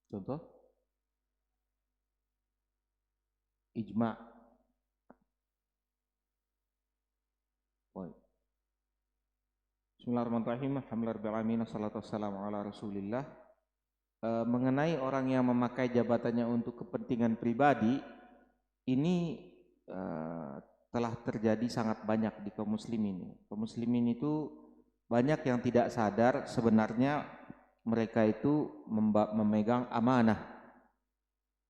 Contoh ijma. Baik. Bismillahirrahmanirrahim. Alhamdulillahirrahmanirrahim. Assalatu wassalamu ala rasulillah. Mengenai orang yang memakai jabatannya untuk kepentingan pribadi, ini telah terjadi sangat banyak di kaum muslimin. Kaum muslimin itu banyak yang tidak sadar sebenarnya mereka itu memegang amanah.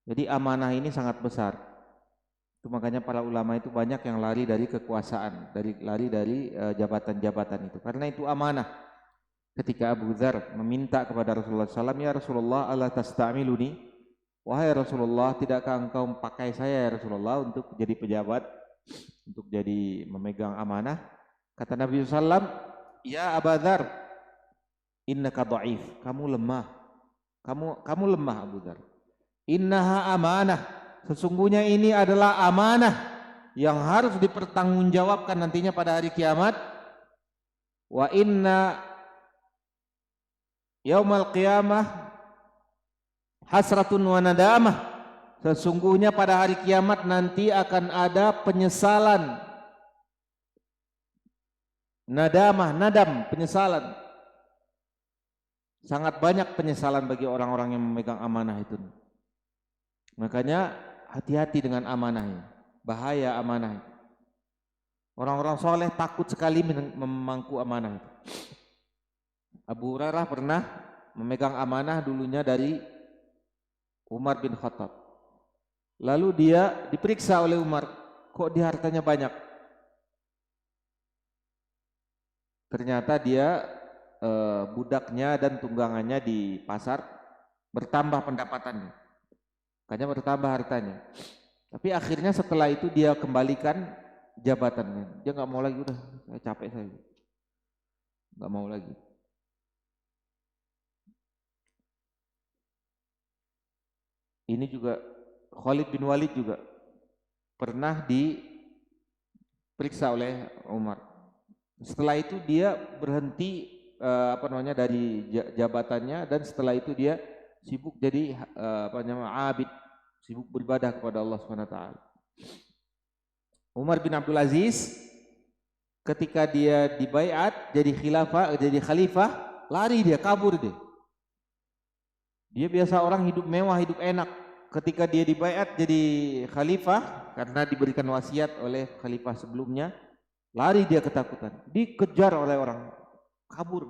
Jadi amanah ini sangat besar. Itu makanya para ulama itu banyak yang lari dari kekuasaan, lari dari jabatan-jabatan itu. Karena itu amanah. Ketika Abu Dzar meminta kepada Rasulullah SAW, ya Rasulullah, Allah tasta'miluni, wahai Rasulullah, tidakkah engkau pakai saya ya Rasulullah untuk jadi pejabat, untuk jadi memegang amanah? Kata Nabi SAW, ya Abu Dzar, innaka dha'if, kamu lemah, kamu lemah Abu Dzar. Innaha amanah, sesungguhnya ini adalah amanah yang harus dipertanggungjawabkan nantinya pada hari kiamat. Wa inna yaumal qiyamah hasratun wa nadamah, sesungguhnya pada hari kiamat nanti akan ada penyesalan, nadamah, nadam, penyesalan. Sangat banyak penyesalan bagi orang-orang yang memegang amanah itu. Makanya hati-hati dengan amanah ini, bahaya amanah itu. Orang-orang soleh takut sekali memangku amanah itu. Abu Hurairah pernah memegang amanah dulunya dari Umar bin Khattab. Lalu dia diperiksa oleh Umar, kok dia hartanya banyak? Ternyata dia budaknya dan tunggangannya di pasar bertambah pendapatannya, makanya bertambah hartanya. Tapi akhirnya setelah itu dia kembalikan jabatannya. Dia nggak mau lagi, udah saya capek, saya nggak mau lagi. Ini juga Khalid bin Walid juga pernah diperiksa oleh Umar. Setelah itu dia berhenti dari jabatannya, dan setelah itu dia sibuk jadi abid, sibuk beribadah kepada Allah Subhanahu wa taala. Umar bin Abdul Aziz ketika dia dibaiat jadi khalifah, lari dia, kabur dia. Dia biasa orang hidup mewah, hidup enak. Ketika dia dibaiat jadi khalifah karena diberikan wasiat oleh khalifah sebelumnya, lari dia ketakutan, dikejar oleh orang, kabur.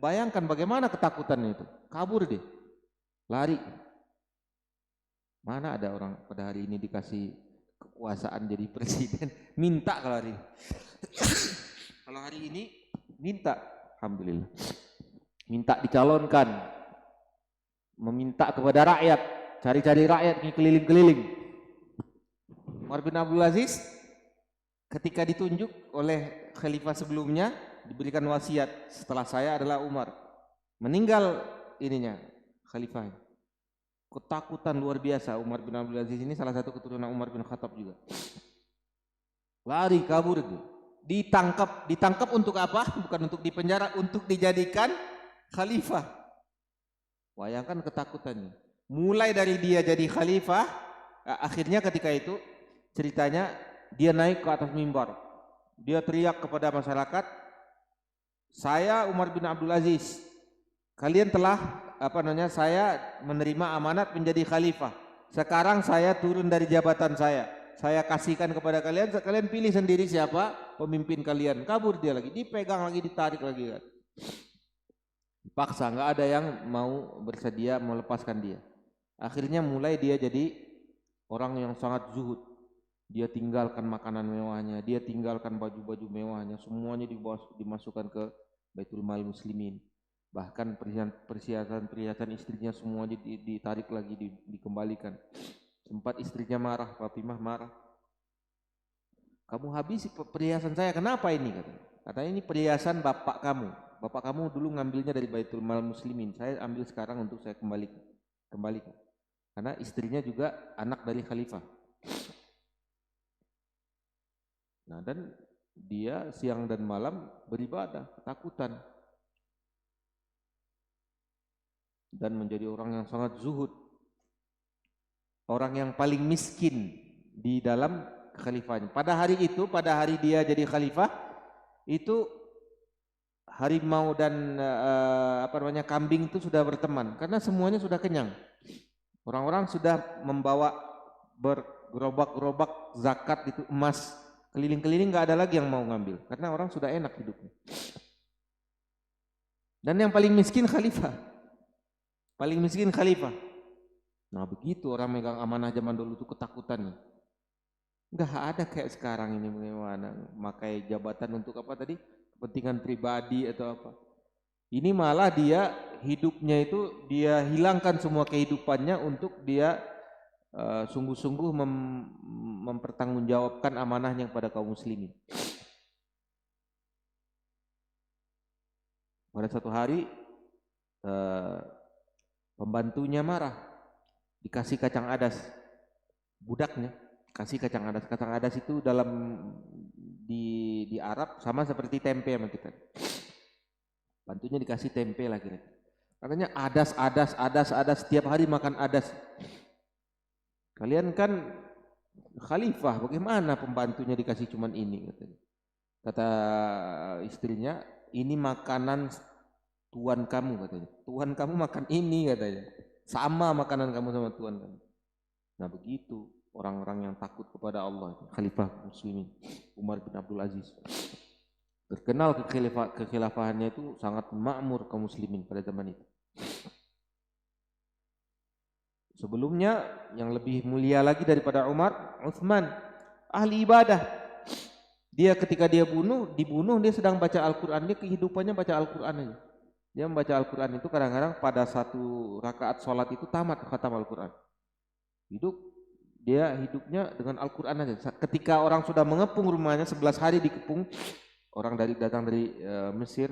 Bayangkan bagaimana ketakutan itu, kabur dia, lari. Mana ada orang pada hari ini dikasih kekuasaan jadi presiden minta kalau hari ini. Kalau hari ini minta, alhamdulillah, minta dicalonkan, meminta kepada rakyat, cari-cari rakyat keliling-keliling. Umar bin Abdul Aziz ketika ditunjuk oleh khalifah sebelumnya diberikan wasiat, setelah saya adalah Umar. Meninggal ininya khalifah. Ketakutan luar biasa. Umar bin Abdul Aziz ini salah satu keturunan Umar bin Khattab juga. Lari, kabur itu. Ditangkap untuk apa? Bukan untuk dipenjara, untuk dijadikan khalifah. Bayangkan ketakutannya. Mulai dari dia jadi khalifah, akhirnya ketika itu ceritanya dia naik ke atas mimbar. Dia teriak kepada masyarakat, saya Umar bin Abdul Aziz, kalian telah saya menerima amanat menjadi khalifah. Sekarang saya turun dari jabatan saya kasihkan kepada kalian, kalian pilih sendiri siapa pemimpin kalian. Kabur dia lagi, dipegang lagi, ditarik lagi kan. Paksa, nggak ada yang mau bersedia melepaskan dia. Akhirnya mulai dia jadi orang yang sangat zuhud. Dia tinggalkan makanan mewahnya, dia tinggalkan baju-baju mewahnya, semuanya dimasukkan ke Baitul Mal Muslimin. Bahkan perhiasan istrinya semuanya ditarik lagi, dikembalikan. Sempat istrinya marah, Fatimah marah. Kamu habisi perhiasan saya, kenapa ini? Katanya ini perhiasan bapak kamu. Bapak kamu dulu ngambilnya dari Baitul Mal Muslimin, saya ambil sekarang untuk saya kembalikan. Karena istrinya juga anak dari khalifah. Nah, dan dia siang dan malam beribadah, ketakutan. dan menjadi orang yang sangat zuhud, orang yang paling miskin di dalam khalifahnya. Pada hari itu, pada hari dia jadi khalifah, itu harimau dan kambing itu sudah berteman karena semuanya sudah kenyang. Orang-orang sudah membawa bergerobak-gerobak zakat itu emas keliling-keliling, nggak ada lagi yang mau ngambil karena orang sudah enak hidupnya. Dan yang paling miskin khalifah, paling miskin khalifah. Nah begitu orang megang amanah zaman dulu itu ketakutan. Nggak ada kayak sekarang ini bagaimana memakai jabatan untuk apa tadi, kepentingan pribadi atau apa. Ini malah dia hidupnya itu dia hilangkan semua kehidupannya untuk dia sungguh-sungguh mempertanggungjawabkan amanahnya kepada kaum muslimin. Pada satu hari pembantunya marah, dikasih kacang adas, budaknya kasih kacang adas. Kacang adas itu dalam di Arab sama seperti tempe sama kita. Bantunya dikasih tempe lagi. Katanya adas, setiap hari makan adas. Kalian kan khalifah, bagaimana pembantunya dikasih cuman ini? Katanya. Kata istrinya, ini makanan tuan kamu katanya. Tuan kamu makan ini katanya. Sama makanan kamu sama tuan kamu. Nah begitu orang-orang yang takut kepada Allah, khalifah muslimin Umar bin Abdul Aziz. Terkenal kekhilafahannya itu sangat makmur kaum muslimin pada zaman itu. Sebelumnya yang lebih mulia lagi daripada Umar, Utsman, ahli ibadah. Dia ketika dia dibunuh dia sedang baca Al-Quran, dia kehidupannya baca Al-Quran aja. Dia membaca Al-Quran itu kadang-kadang pada satu rakaat sholat itu tamat khatam Al-Quran. Dia hidupnya dengan Al-Quran aja. Ketika orang sudah mengepung rumahnya, 11 hari dikepung, orang datang dari Mesir,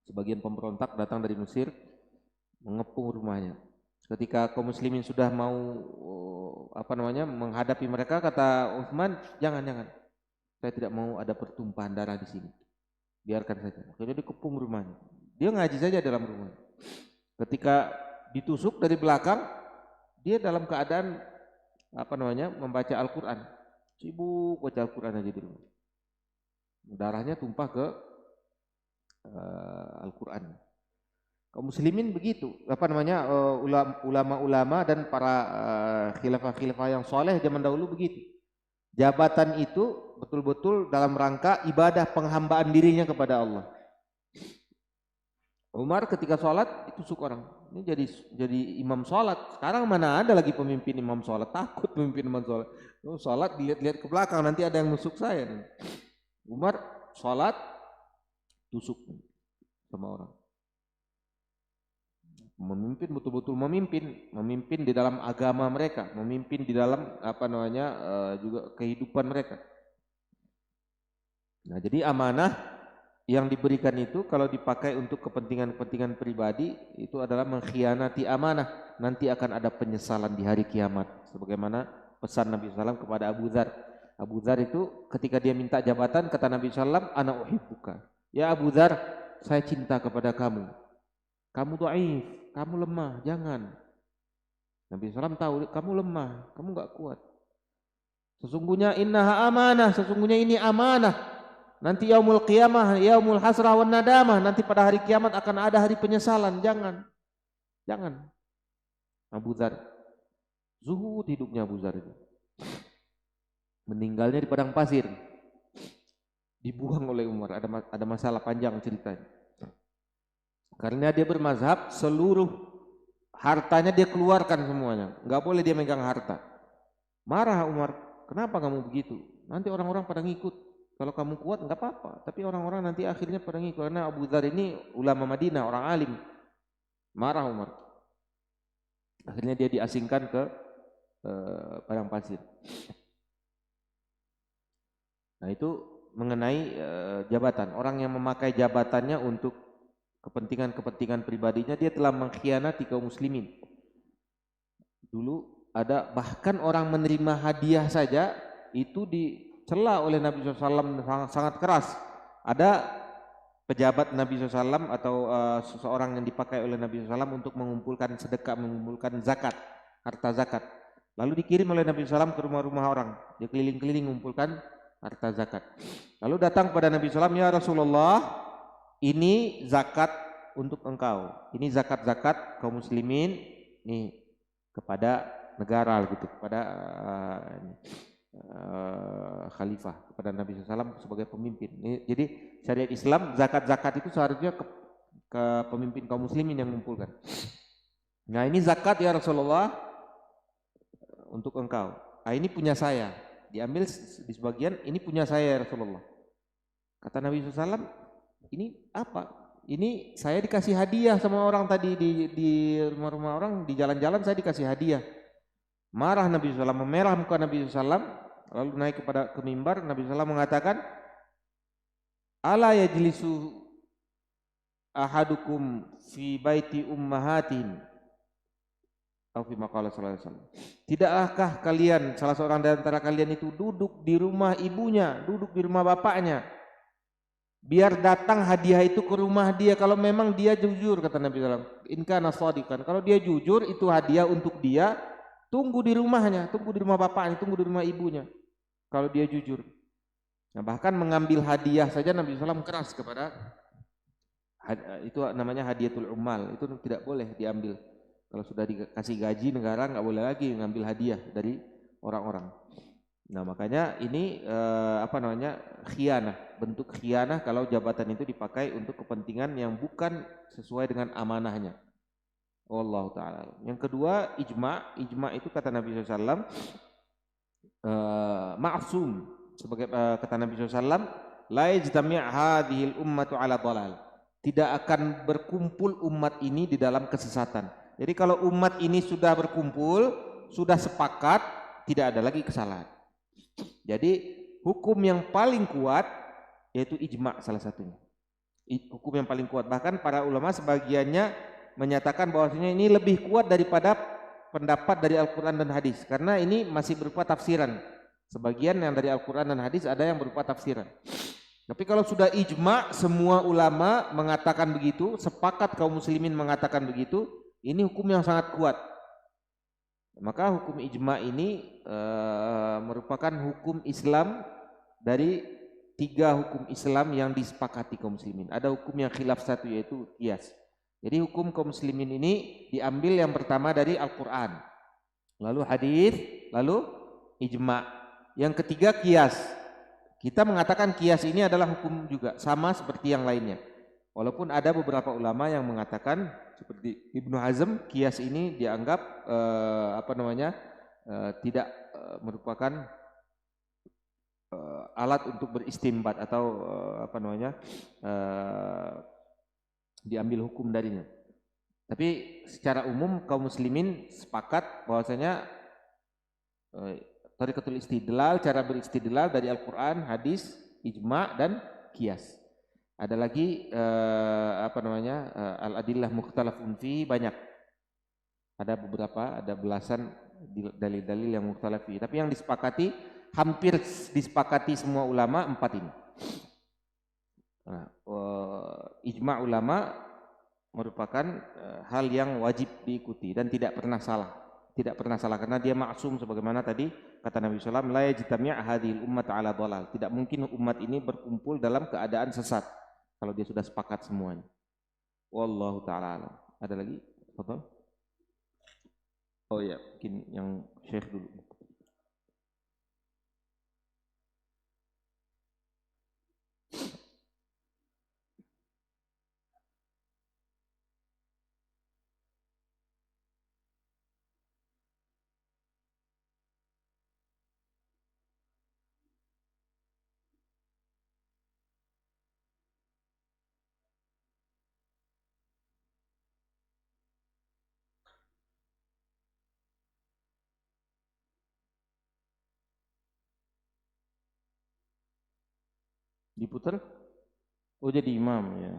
sebagian pemberontak datang dari Mesir mengepung rumahnya. Ketika kaum muslimin sudah mau menghadapi mereka, kata Utsman, jangan, saya tidak mau ada pertumpahan darah di sini, biarkan saja. Akhirnya dikepung rumahnya, dia ngaji saja dalam rumah. Ketika ditusuk dari belakang, dia dalam keadaan membaca Al-Quran, sibuk baca Al-Quran aja di rumah. Darahnya tumpah ke Al-Quran. Kaum muslimin begitu, ulama-ulama dan para khilafah-khilafah yang soleh zaman dahulu begitu. Jabatan itu betul-betul dalam rangka ibadah penghambaan dirinya kepada Allah. Umar ketika sholat ditusuk orang, ini jadi imam sholat. Sekarang mana ada lagi pemimpin imam sholat, takut pemimpin imam sholat. Sholat dilihat-lihat ke belakang, nanti ada yang nusuk saya. Umar sholat tusuk sama orang. Memimpin betul-betul memimpin di dalam agama mereka, memimpin di dalam juga kehidupan mereka. Nah, jadi amanah yang diberikan itu kalau dipakai untuk kepentingan pribadi itu adalah mengkhianati amanah. Nanti akan ada penyesalan di hari kiamat. Sebagaimana pesan Nabi SAW kepada Abu Dzar. Abu Dzar itu ketika dia minta jabatan, kata Nabi SAW, ana uhibbuka. Ya Abu Dzar, saya cinta kepada kamu. Kamu dhaif, kamu lemah, jangan. Nabi SAW tahu kamu lemah, kamu enggak kuat. Sesungguhnya innaha amanah, sesungguhnya ini amanah. Nanti yaumul qiyamah, yaumul hasrah wan nadamah, nanti pada hari kiamat akan ada hari penyesalan, jangan. Abu Dzar, zuhud hidupnya Abu Dzar itu. Meninggalnya di padang pasir. Dibuang oleh Umar, ada masalah panjang ceritanya. Karena dia bermazhab, seluruh hartanya dia keluarkan semuanya, enggak boleh dia megang harta. Marah Umar, kenapa kamu begitu? Nanti orang-orang pada ngikut. Kalau kamu kuat enggak apa-apa, tapi orang-orang nanti akhirnya pada ngikut. Karena Abu Dzar ini ulama Madinah, orang alim. Marah Umar. Akhirnya dia diasingkan ke padang pasir. Nah itu mengenai jabatan. Orang yang memakai jabatannya untuk kepentingan pribadinya, dia telah mengkhianati kaum muslimin. Dulu ada bahkan orang menerima hadiah saja itu dicela oleh Nabi SAW sangat keras. Ada pejabat Nabi SAW atau seseorang yang dipakai oleh Nabi SAW untuk mengumpulkan sedekah, mengumpulkan zakat, harta zakat. Lalu dikirim oleh Nabi SAW ke rumah-rumah orang. Dia keliling-keliling mengumpulkan harta zakat. Lalu datang kepada Nabi SAW, ya Rasulullah, ini zakat untuk engkau. Ini zakat-zakat kaum muslimin nih kepada negara gitu, kepada khalifah, kepada Nabi SAW sebagai pemimpin. Jadi syariat Islam zakat-zakat itu seharusnya ke pemimpin kaum muslimin yang mengumpulkan. Nah ini zakat ya Rasulullah untuk engkau. Nah ini punya saya. Diambil di sebagian, ini punya saya ya Rasulullah. Kata Nabi SAW, ini apa? Ini saya dikasih hadiah sama orang tadi di rumah-rumah orang, di jalan-jalan saya dikasih hadiah. Marah Nabi SAW, memerah muka Nabi SAW, lalu naik ke mimbar. Nabi SAW mengatakan, ala yajlisu ahadukum fi baiti ummahatin, atau fi maqala sallallahu alaihi wasallam. Tidakkah kalian, salah seorang dari antara kalian itu duduk di rumah ibunya, duduk di rumah bapaknya, biar datang hadiah itu ke rumah dia kalau memang dia jujur, kata Nabi SAW. In kana shadiqan, kalau dia jujur itu hadiah untuk dia, tunggu di rumahnya, tunggu di rumah bapaknya, tunggu di rumah ibunya. Kalau dia jujur. Nah, bahkan mengambil hadiah saja Nabi SAW keras kepada itu namanya hadiatul ummal, itu tidak boleh diambil. Kalau sudah dikasih gaji negara nggak boleh lagi mengambil hadiah dari orang-orang. Nah makanya ini khianah, bentuk khianah kalau jabatan itu dipakai untuk kepentingan yang bukan sesuai dengan amanahnya. Wallahu ta'ala. Yang kedua ijma itu kata Nabi SAW ma'sum, sebagai kata Nabi SAW, la yajtami' hadhil ummatu ala dhalal. Tidak akan berkumpul umat ini di dalam kesesatan. Jadi kalau umat ini sudah berkumpul, sudah sepakat, tidak ada lagi kesalahan. Jadi hukum yang paling kuat yaitu ijma salah satunya. Hukum yang paling kuat, bahkan para ulama sebagiannya menyatakan bahwasanya ini lebih kuat daripada pendapat dari Al-Quran dan hadis, karena ini masih berupa tafsiran. Sebagian yang dari Al-Quran dan hadis ada yang berupa tafsiran. Tapi kalau sudah ijma, semua ulama mengatakan begitu, sepakat kaum muslimin mengatakan begitu, ini hukum yang sangat kuat. Maka hukum ijma ini merupakan hukum Islam dari 3 hukum Islam yang disepakati kaum muslimin. Ada hukum yang khilaf satu yaitu qiyas. Jadi hukum kaum muslimin ini diambil yang pertama dari Al-Quran, lalu hadis, lalu ijma. Yang ketiga qiyas. Kita mengatakan qiyas ini adalah hukum juga, sama seperti yang lainnya. Walaupun ada beberapa ulama yang mengatakan seperti Ibnu Hazm, qiyas ini dianggap tidak merupakan alat untuk beristinbat atau diambil hukum darinya. Tapi secara umum kaum muslimin sepakat bahwasanya thariqatul istidlal, cara beristidlal dari Al-Qur'an, hadis, ijma dan qiyas. Ada lagi al-adillah mukhtalafun fi, banyak. Ada beberapa, ada belasan dalil-dalil yang mukhtalaf fi. Tapi yang disepakati, hampir disepakati semua ulama 4 ini. Nah, ijma ulama merupakan hal yang wajib diikuti dan tidak pernah salah. Tidak pernah salah karena dia maksum, sebagaimana tadi kata Nabi SAW, la yajtami' hadhil ummat ala dhalal. Tidak mungkin umat ini berkumpul dalam keadaan sesat kalau dia sudah sepakat semuanya. Wallahu ta'ala alam. Ada lagi? Fadhal? Oh ya, mungkin yang Syekh dulu. Diputar? Oh jadi imam ya.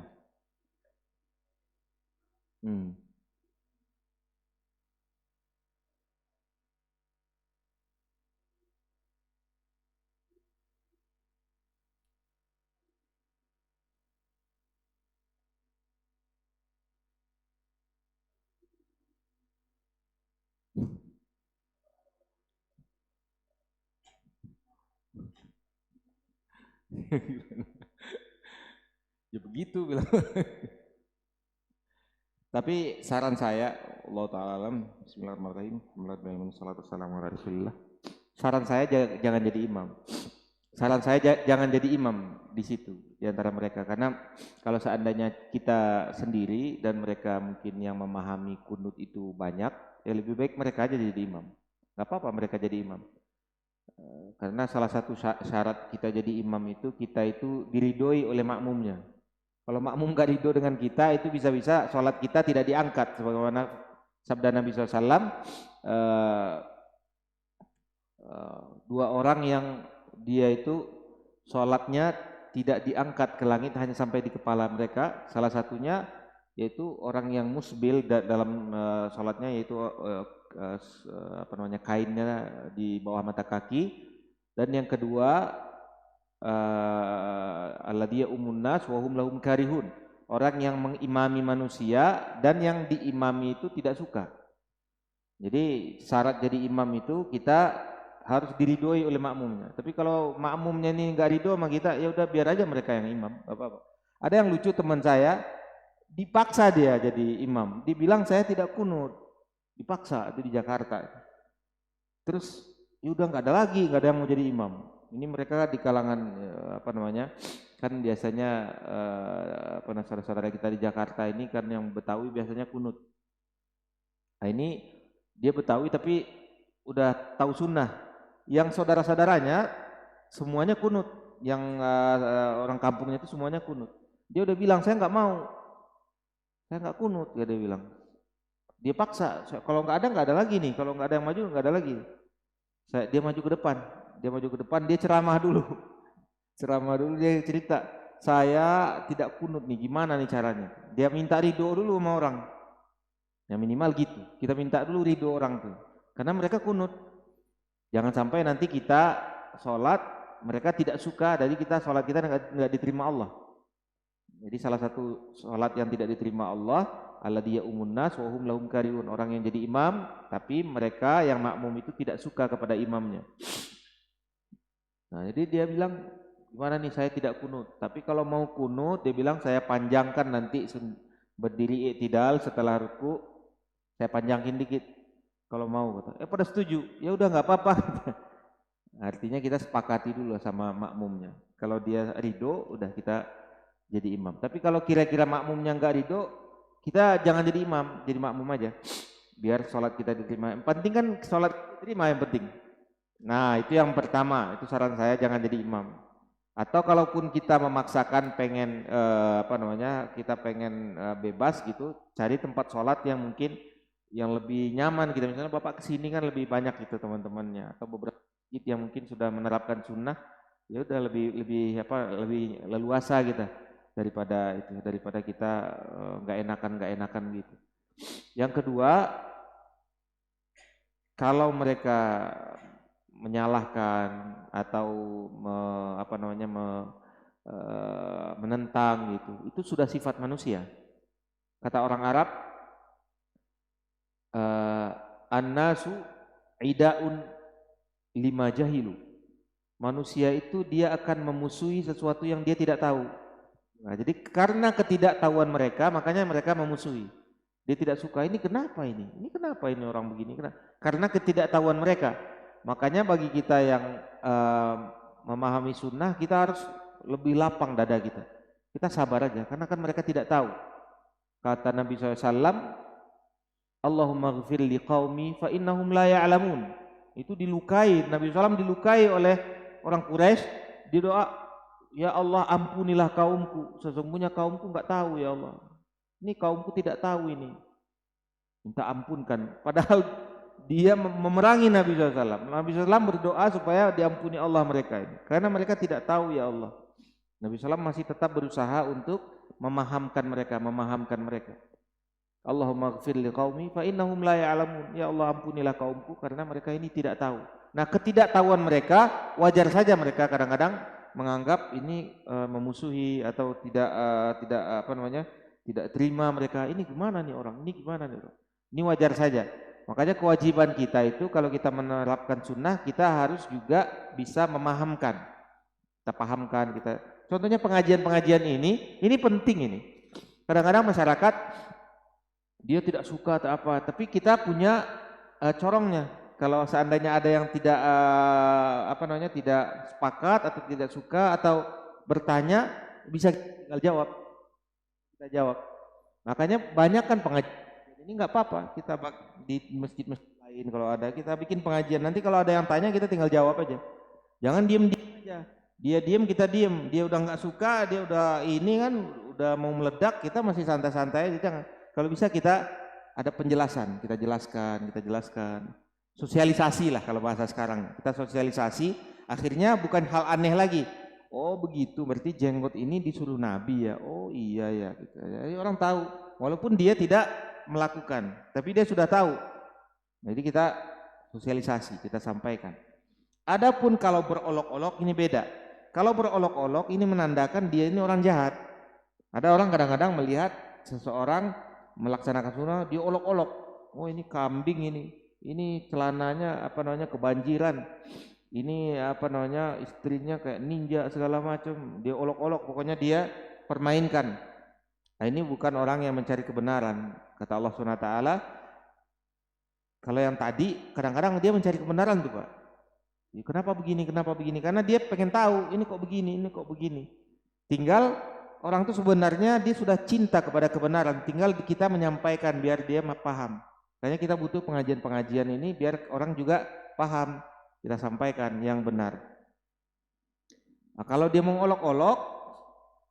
Ya begitu bilang. Tapi saran saya, Allah Ta'ala alam, Bismillahirrahmanirrahim, saran saya jangan jadi imam. Saran saya jangan jadi imam di situ, di antara mereka. Karena kalau seandainya kita sendiri dan mereka mungkin yang memahami kunut itu banyak, ya lebih baik mereka aja jadi imam. Gak apa-apa mereka jadi imam. Karena salah satu syarat kita jadi imam itu, kita itu diridhoi oleh makmumnya. Kalau makmum gak ridho dengan kita, itu bisa-bisa sholat kita tidak diangkat. Sebagaimana sabda Nabi SAW, dua orang yang dia itu sholatnya tidak diangkat ke langit, hanya sampai di kepala mereka. Salah satunya yaitu orang yang musbil dalam sholatnya, yaitu kainnya di bawah mata kaki. Dan yang kedua, alladhiya umunnas wa hum lahum karihun, orang yang mengimami manusia dan yang diimami itu tidak suka. Jadi syarat jadi imam itu kita harus diridhoi oleh makmumnya. Tapi kalau makmumnya ini enggak ridho sama kita, ya udah biar aja mereka yang imam, apa-apa. Ada yang lucu, teman saya dipaksa dia jadi imam, dibilang saya tidak kunut, dipaksa, itu di Jakarta. Terus ya udah nggak ada yang mau jadi imam. Ini mereka di kalangan kan biasanya saudara-saudara kita di Jakarta ini kan yang Betawi biasanya kunut. Nah ini dia Betawi tapi udah tahu sunnah. Yang saudara-saudaranya semuanya kunut, yang orang kampungnya itu semuanya kunut. Dia udah bilang saya nggak mau, saya nggak kunut, dia bilang. Dia paksa, kalau nggak ada lagi nih, kalau nggak ada yang maju nggak ada lagi. Dia maju ke depan, dia ceramah dulu, dia cerita, saya tidak kunut nih, gimana nih caranya? Dia minta ridho dulu sama orang, ya minimal gitu, kita minta dulu ridho orang tuh, karena mereka kunut. Jangan sampai nanti kita sholat, mereka tidak suka, jadi sholat kita nggak diterima Allah. Jadi salah satu sholat yang tidak diterima Allah, alladhiya umunnas wa hum lahum karihun, orang yang jadi imam tapi mereka yang makmum itu tidak suka kepada imamnya. Nah, jadi dia bilang, gimana nih saya tidak kunut, tapi kalau mau kunut dia bilang saya panjangkan nanti berdiri i'tidal setelah ruku, saya panjangin dikit kalau mau, kata. Pada setuju, ya udah nggak apa-apa. Artinya kita sepakati dulu sama makmumnya. Kalau dia ridho, udah kita jadi imam. Tapi kalau kira-kira makmumnya nggak ridho, kita jangan jadi imam, jadi makmum aja. Biar sholat kita diterima. Yang penting kan sholat diterima yang penting. Nah itu yang pertama, itu saran saya, jangan jadi imam. Atau kalaupun kita memaksakan pengen kita pengen bebas gitu, cari tempat sholat yang mungkin yang lebih nyaman. Kita misalnya bapak kesini kan lebih banyak gitu teman-temannya, atau beberapa yang mungkin sudah menerapkan sunnah, ya udah lebih leluasa kita daripada kita nggak enakan gitu. Yang kedua, kalau mereka menyalahkan atau menentang gitu, itu sudah sifat manusia. Kata orang Arab, an-nasu idaun lima jahilu. Manusia itu dia akan memusuhi sesuatu yang dia tidak tahu. Nah, jadi karena ketidaktahuan mereka, makanya mereka memusuhi. Dia tidak suka, ini kenapa ini orang begini, kenapa? Karena ketidaktahuan mereka. Makanya bagi kita yang memahami sunnah, kita harus lebih lapang dada kita. Kita sabar aja, karena kan mereka tidak tahu. Kata Nabi SAW, Allahumma ghfir li qaumi fa innahum la ya'lamun. Itu dilukai, Nabi SAW dilukai oleh orang Quraisy, di doa, ya Allah ampunilah kaumku, sesungguhnya kaumku enggak tahu ya Allah. Ini kaumku tidak tahu ini. Minta ampunkan. Padahal dia memerangi Nabi SAW. Nabi SAW berdoa supaya diampuni Allah mereka ini. Karena mereka tidak tahu ya Allah. Nabi SAW masih tetap berusaha untuk memahamkan mereka. Allahumma ghfir li qaumi fa innahum la ya'lamun. Ya Allah ampunilah kaumku karena mereka ini tidak tahu. Nah, ketidaktahuan mereka, wajar saja mereka kadang-kadang menganggap ini memusuhi atau tidak terima mereka. Ini gimana nih orang? Ini wajar saja. Makanya kewajiban kita itu kalau kita menerapkan sunnah, kita harus juga bisa memahamkan. kita pahamkan, kita. Contohnya pengajian-pengajian ini penting ini. Kadang-kadang masyarakat dia tidak suka atau apa, tapi kita punya corongnya. Kalau seandainya ada yang tidak tidak sepakat atau tidak suka atau bertanya, bisa tinggal jawab. Kita jawab. Makanya banyak kan pengajian ini nggak apa-apa, kita di masjid-masjid lain kalau ada kita bikin pengajian. Nanti kalau ada yang tanya kita tinggal jawab aja. Jangan diem-diem aja. Dia diem, kita diem. Dia udah nggak suka, dia udah ini kan udah mau meledak, kita masih santai-santai. Jangan. Kalau bisa kita ada penjelasan, kita jelaskan. Sosialisasi lah kalau bahasa sekarang. Kita sosialisasi, akhirnya bukan hal aneh lagi. Oh begitu, berarti jenggot ini disuruh Nabi ya. Oh iya ya. Gitu. Jadi orang tahu, walaupun dia tidak melakukan, tapi dia sudah tahu. Jadi kita sosialisasi, kita sampaikan. Adapun kalau berolok-olok ini beda. Kalau berolok-olok ini menandakan dia ini orang jahat. Ada orang kadang-kadang melihat seseorang melaksanakan sunnah, dia olok-olok. Oh ini kambing ini celananya kebanjiran. Ini istrinya kayak ninja segala macam. Dia olok-olok, pokoknya dia permainkan. Nah ini bukan orang yang mencari kebenaran. Kata Allah SWT, kalau yang tadi kadang-kadang dia mencari kebenaran tuh Pak. Kenapa begini? Karena dia pengen tahu ini kok begini. Tinggal orang itu sebenarnya dia sudah cinta kepada kebenaran. Tinggal kita menyampaikan biar dia paham. Makanya kita butuh pengajian-pengajian ini biar orang juga paham. Kita sampaikan yang benar. Nah, kalau dia mengolok-olok,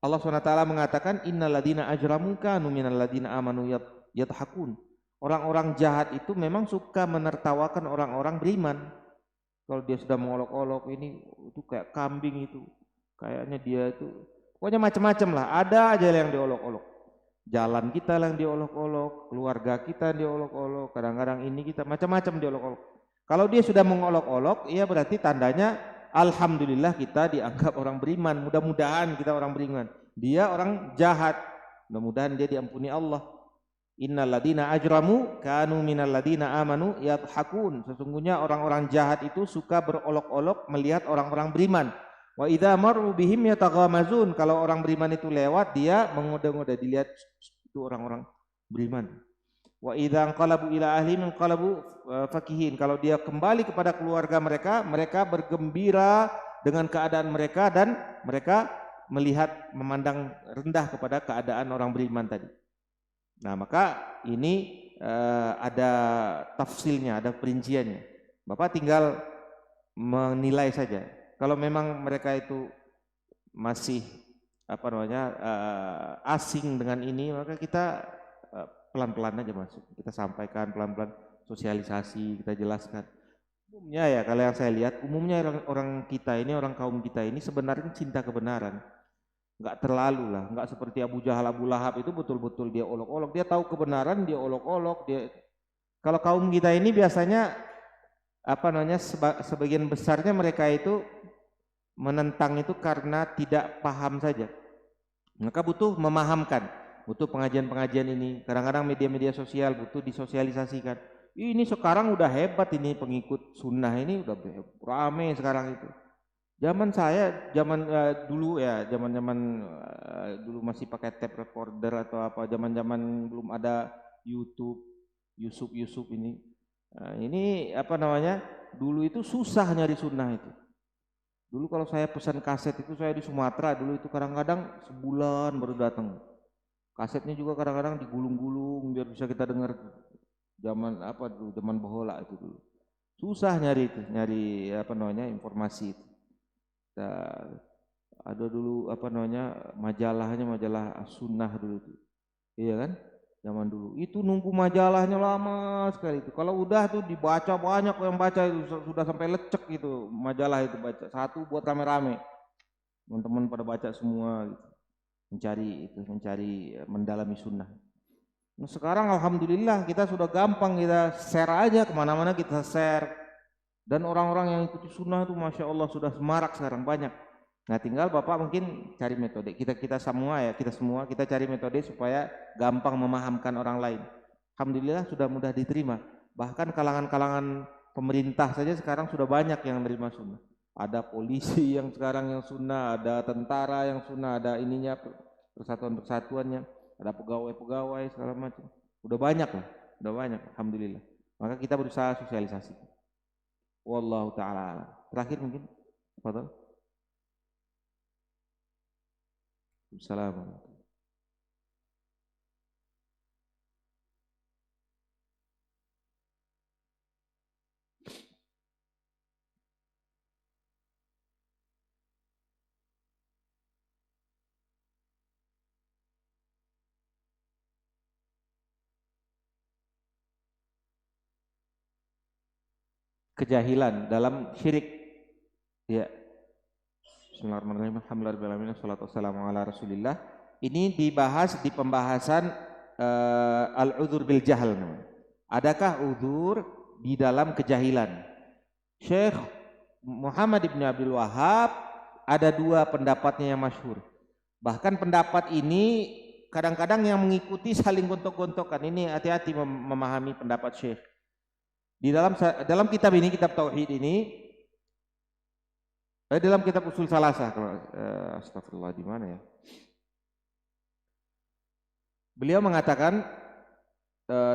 Allah SWT mengatakan innalladzina ajramu kanu minalladzina amanu yadhakun. Orang-orang jahat itu memang suka menertawakan orang-orang beriman. Kalau dia sudah mengolok-olok ini itu kayak kambing itu. Kayaknya dia itu pokoknya macam-macam lah. Ada aja yang diolok-olok. Jalan kita yang diolok-olok, keluarga kita diolok-olok, kadang-kadang ini kita macam-macam diolok-olok. Kalau dia sudah mengolok-olok, ya berarti tandanya alhamdulillah kita dianggap orang beriman. Mudah-mudahan kita orang beriman. Dia orang jahat. Mudah-mudahan dia diampuni Allah. Innalladzina ajramu kanu minalladzina amanu yadhakun. Sesungguhnya orang-orang jahat itu suka berolok-olok melihat orang-orang beriman. Wa idza marru bihim yataghamazun. Kalau orang beriman itu lewat, dia mengoda-ngoda, dilihat itu orang-orang beriman. Wa idza anqalabu ila ahlihim anqalabu fakihin. Kalau dia kembali kepada keluarga mereka, mereka bergembira dengan keadaan mereka dan mereka melihat memandang rendah kepada keadaan orang beriman tadi. Nah, maka ini ada tafsilnya, ada perinciannya. Bapak tinggal menilai saja. Kalau memang mereka itu masih asing dengan ini, maka kita pelan-pelan aja masuk. Kita sampaikan pelan-pelan, sosialisasi, kita jelaskan. Umumnya ya, kalau yang saya lihat, umumnya orang kita ini, orang kaum kita ini sebenarnya cinta kebenaran. Enggak terlalu lah, enggak seperti Abu Jahal, Abu Lahab itu betul-betul dia olok-olok, dia tahu kebenaran, dia olok-olok, dia. Kalau kaum kita ini biasanya sebagian besarnya mereka itu menentang itu karena tidak paham saja. Maka butuh memahamkan, butuh pengajian-pengajian ini. Kadang-kadang media-media sosial butuh disosialisasikan. Ini sekarang udah hebat ini pengikut sunnah ini udah rame sekarang itu. Zaman saya, dulu ya, zaman dulu masih pakai tape recorder atau apa, zaman belum ada YouTube, Yusuf ini. Nah, ini dulu itu susah nyari sunnah itu. Dulu kalau saya pesan kaset itu, saya di Sumatera dulu itu kadang-kadang sebulan baru datang. Kasetnya juga kadang-kadang digulung-gulung biar bisa kita dengar. Zaman bohola itu dulu. Susah nyari informasi itu. Ada dulu majalah sunnah dulu itu, iya kan, zaman dulu itu nunggu majalahnya lama sekali itu. Kalau udah tuh dibaca banyak yang baca itu sudah sampai lecek itu majalah itu, baca satu buat rame-rame, teman-teman pada baca semua gitu. mencari mendalami sunnah. Nah, sekarang alhamdulillah kita sudah gampang, kita share aja kemana-mana, kita share. Dan orang-orang yang ikuti sunnah itu Masya Allah sudah semarak sekarang banyak. Nah tinggal Bapak mungkin cari metode, kita semua kita cari metode supaya gampang memahamkan orang lain. Alhamdulillah sudah mudah diterima. Bahkan kalangan-kalangan pemerintah saja sekarang sudah banyak yang menerima sunnah. Ada polisi yang sekarang yang sunnah, ada tentara yang sunnah, ada ininya persatuan-persatuannya, ada pegawai-pegawai segala macam. Udah banyak lah, udah banyak, alhamdulillah. Maka kita berusaha sosialisasi. Wallahu taala alam. Terakhir mungkin, Fadal. Assalamualaikum. Kejahilan dalam syirik. Ya. Bismillahirrahmanirrahim. Alhamdulillahirabbil alamin. Wassalamu ala Rasulillah. Ini dibahas di pembahasan al-udzur bil jahl. Adakah udzur di dalam kejahilan? Syekh Muhammad ibn Abdul Wahhab ada dua pendapatnya yang masyhur. Bahkan pendapat ini kadang-kadang yang mengikuti saling gontok-gontokan. Ini hati-hati memahami pendapat Syekh. Di dalam kitab ini, kitab tauhid ini, dalam kitab usul salasah, astagfirullah, di mana ya? Beliau mengatakan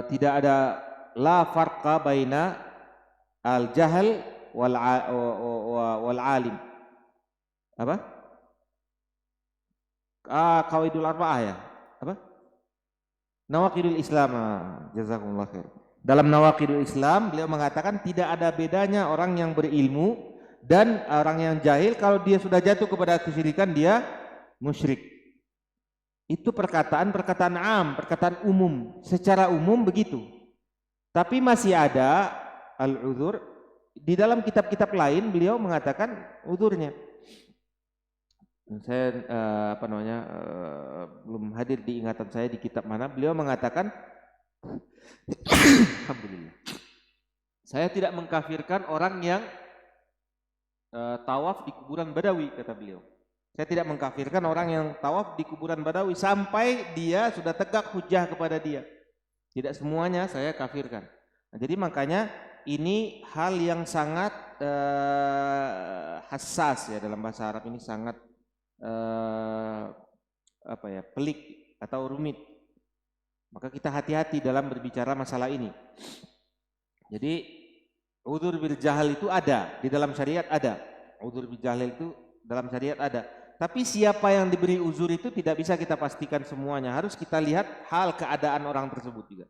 tidak ada la farqa baina al jahl wal alim. Apa? Qawaidul arba'ah ya? Apa? Nawaqidul Islam. Jazakumullah khair. Dalam Nawaqidul Islam beliau mengatakan tidak ada bedanya orang yang berilmu dan orang yang jahil. Kalau dia sudah jatuh kepada kesyirikan, dia musyrik. Itu perkataan perkataan umum, secara umum begitu. Tapi masih ada al-udzur di dalam kitab-kitab lain. Beliau mengatakan udzurnya. Saya belum hadir di ingatan saya di kitab mana. Beliau mengatakan alhamdulillah, saya tidak mengkafirkan orang yang tawaf di kuburan Badawi, kata beliau. Saya tidak mengkafirkan orang yang tawaf di kuburan Badawi sampai dia sudah tegak hujah kepada dia. Tidak semuanya saya kafirkan. Nah, jadi makanya ini hal yang sangat hassas ya, dalam bahasa Arab ini sangat pelik atau rumit. Maka kita hati-hati dalam berbicara masalah ini. Jadi udzur bil jahl itu ada di dalam syariat, ada. Udzur bil jahl itu dalam syariat ada. Tapi siapa yang diberi uzur itu tidak bisa kita pastikan semuanya. Harus kita lihat hal keadaan orang tersebut juga.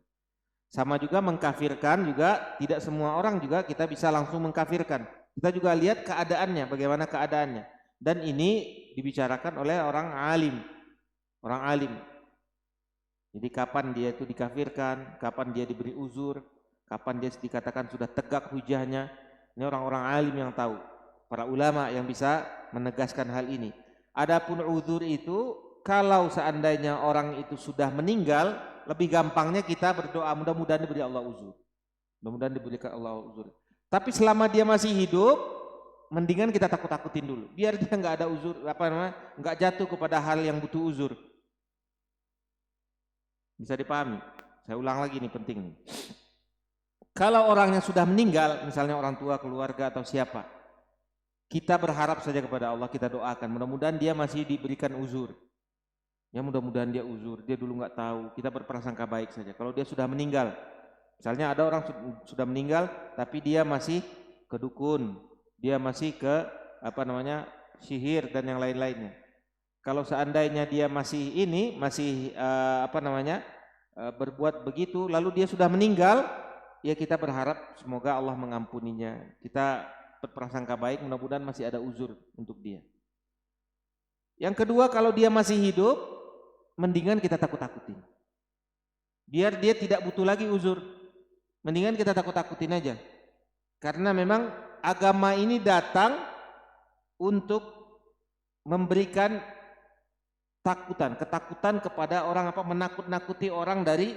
Sama juga mengkafirkan juga, tidak semua orang juga kita bisa langsung mengkafirkan. Kita juga lihat keadaannya, bagaimana keadaannya. Dan ini dibicarakan oleh orang alim. Orang alim. Jadi kapan dia itu dikafirkan, kapan dia diberi uzur, kapan dia dikatakan sudah tegak hujahnya. Ini orang-orang alim yang tahu, para ulama yang bisa menegaskan hal ini. Adapun uzur itu, kalau seandainya orang itu sudah meninggal, lebih gampangnya kita berdoa mudah-mudahan diberi Allah uzur. Mudah-mudahan diberikan Allah uzur. Tapi selama dia masih hidup, mendingan kita takut-takutin dulu, biar dia nggak ada uzur, nggak jatuh kepada hal yang butuh uzur. Bisa dipahami? Saya ulang lagi, ini penting nih. Kalau orangnya sudah meninggal, misalnya orang tua, keluarga atau siapa, kita berharap saja kepada Allah, kita doakan mudah-mudahan dia masih diberikan uzur. Ya mudah-mudahan dia uzur, dia dulu nggak tahu, kita berprasangka baik saja. Kalau dia sudah meninggal, misalnya ada orang sudah meninggal tapi dia masih ke dukun, dia masih ke sihir dan yang lain-lainnya. Kalau seandainya dia masih berbuat begitu, lalu dia sudah meninggal, ya kita berharap semoga Allah mengampuninya. Kita berprasangka baik, mudah-mudahan masih ada uzur untuk dia. Yang kedua, kalau dia masih hidup, mendingan kita takut-takutin. Biar dia tidak butuh lagi uzur, mendingan kita takut-takutin aja. Karena memang agama ini datang untuk memberikan ketakutan kepada orang, menakut-nakuti orang dari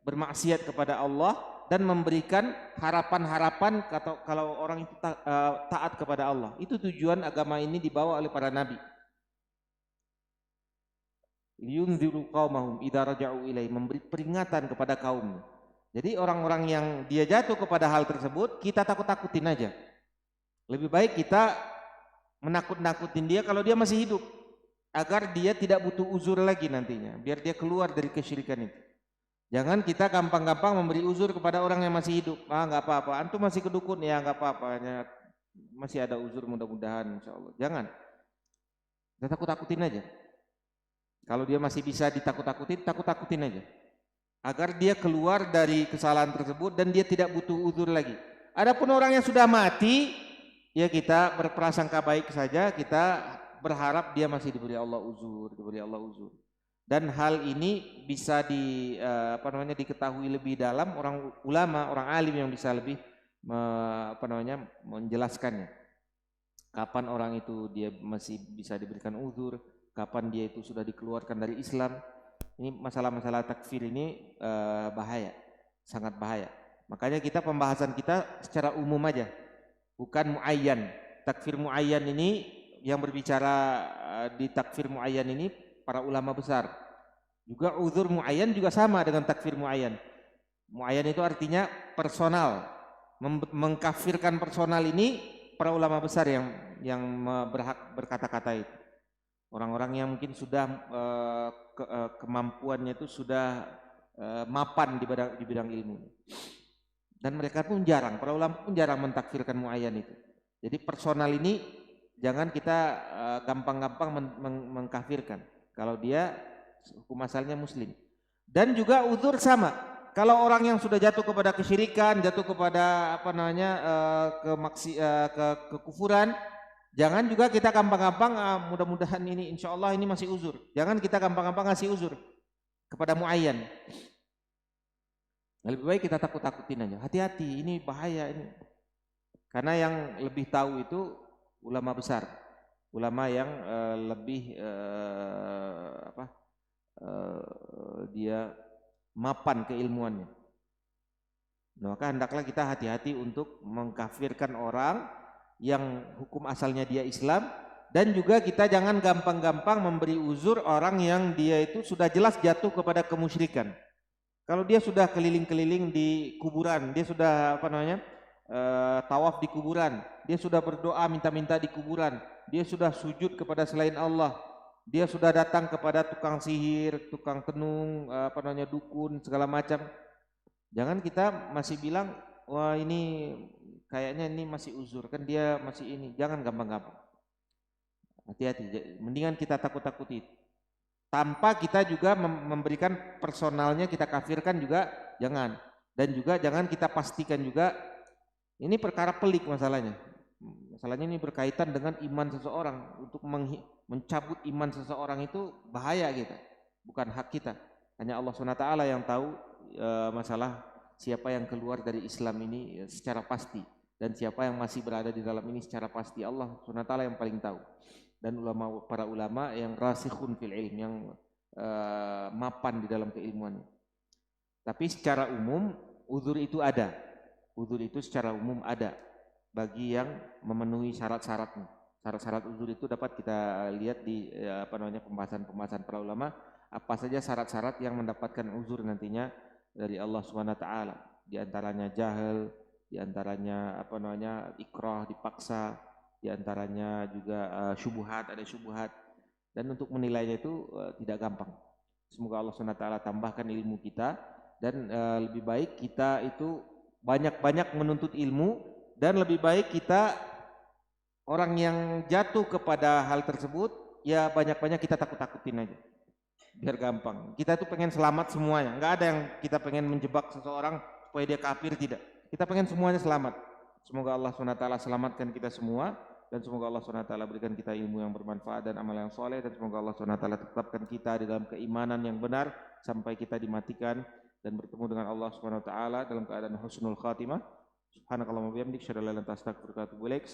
bermaksiat kepada Allah dan memberikan harapan-harapan kalau orang itu taat kepada Allah. Itu tujuan agama ini dibawa oleh para nabi. Yunziru qaumahum idza raja'u ilaihi, memberi peringatan kepada kaum. Jadi orang-orang yang dia jatuh kepada hal tersebut, kita takut-takutin aja. Lebih baik kita menakut-nakutin dia kalau dia masih hidup, agar dia tidak butuh uzur lagi nantinya, biar dia keluar dari kesyirikan itu. Jangan kita gampang-gampang memberi uzur kepada orang yang masih hidup. Nggak apa-apa, antum masih kedukun, ya nggak apa-apa, masih ada uzur, mudah-mudahan insya Allah. Jangan, kita takut-takutin aja. Kalau dia masih bisa ditakut-takutin, takut-takutin aja, agar dia keluar dari kesalahan tersebut dan dia tidak butuh uzur lagi. Adapun orang yang sudah mati, ya kita berprasangka baik saja, kita berharap dia masih diberi Allah uzur, diberi Allah uzur. Dan hal ini bisa diketahui lebih dalam orang ulama, orang alim yang bisa lebih menjelaskannya. Kapan orang itu dia masih bisa diberikan uzur, kapan dia itu sudah dikeluarkan dari Islam. Ini masalah-masalah takfir ini bahaya, sangat bahaya. Makanya kita pembahasan kita secara umum aja, bukan muayyan. Takfir muayyan ini yang berbicara di takfir muayyan ini para ulama besar. Juga uzur muayyan juga sama dengan takfir muayyan. Muayyan itu artinya personal. Mengkafirkan personal ini para ulama besar yang berhak berkata-kata itu. Orang-orang yang mungkin sudah kemampuannya itu sudah mapan di bidang ilmu. Dan mereka pun jarang, para ulama pun jarang mentakfirkan muayyan itu. Jadi personal ini jangan kita gampang-gampang mengkafirkan kalau dia hukum asalnya muslim. Dan juga uzur sama. Kalau orang yang sudah jatuh kepada kesyirikan, jatuh kepada kekufuran, jangan juga kita gampang-gampang mudah-mudahan ini insya Allah ini masih uzur. Jangan kita gampang-gampang ngasih uzur kepada muayyan. Lebih baik kita takut-takutin aja. Hati-hati, ini bahaya ini. Karena yang lebih tahu itu ulama besar, ulama yang dia mapan keilmuannya. Maka hendaklah kita hati-hati untuk mengkafirkan orang yang hukum asalnya dia Islam, dan juga kita jangan gampang-gampang memberi uzur orang yang dia itu sudah jelas jatuh kepada kemusyrikan. Kalau dia sudah keliling-keliling di kuburan, dia sudah tawaf di kuburan, dia sudah berdoa minta-minta di kuburan, dia sudah sujud kepada selain Allah, dia sudah datang kepada tukang sihir, tukang tenung, dukun segala macam. Jangan kita masih bilang, wah ini kayaknya ini masih uzur, kan dia masih ini. Jangan gampang-gampang. Hati-hati. Mendingan kita takut-takuti. Tanpa kita juga memberikan personalnya, kita kafirkan juga jangan. Dan juga jangan kita pastikan juga. Ini perkara pelik masalahnya. Masalahnya ini berkaitan dengan iman seseorang. Untuk mencabut iman seseorang itu bahaya kita, bukan hak kita. Hanya Allah SWT yang tahu masalah siapa yang keluar dari Islam ini secara pasti, dan siapa yang masih berada di dalam ini secara pasti. Allah SWT yang paling tahu. Dan para ulama yang rasikhun fil ilm, yang mapan di dalam keilmuan. Tapi secara umum uzur itu ada. Uzur itu secara umum ada bagi yang memenuhi syarat-syaratnya. Syarat-syarat uzur itu dapat kita lihat di pembahasan-pembahasan para ulama, apa saja syarat-syarat yang mendapatkan uzur nantinya dari Allah SWT. Di antaranya jahil, di antaranya ikrah, dipaksa, di antaranya juga syubhat, ada syubhat. Dan untuk menilainya itu tidak gampang. Semoga Allah SWT tambahkan ilmu kita, dan lebih baik kita itu banyak-banyak menuntut ilmu, dan lebih baik kita orang yang jatuh kepada hal tersebut ya banyak-banyak kita takut-takutin aja biar gampang. Kita tuh pengen selamat semuanya, nggak ada yang kita pengen menjebak seseorang supaya dia kafir, tidak. Kita pengen semuanya selamat. Semoga Allah SWT selamatkan kita semua, dan semoga Allah SWT berikan kita ilmu yang bermanfaat dan amal yang soleh, dan semoga Allah SWT tetapkan kita di dalam keimanan yang benar sampai kita dimatikan dan bertemu dengan Allah SWT dalam keadaan husnul khatimah. Subhanakallahumma wa bihamdika asyhadu an la ilaha illa anta astaghfiruka wa atubu ilaik.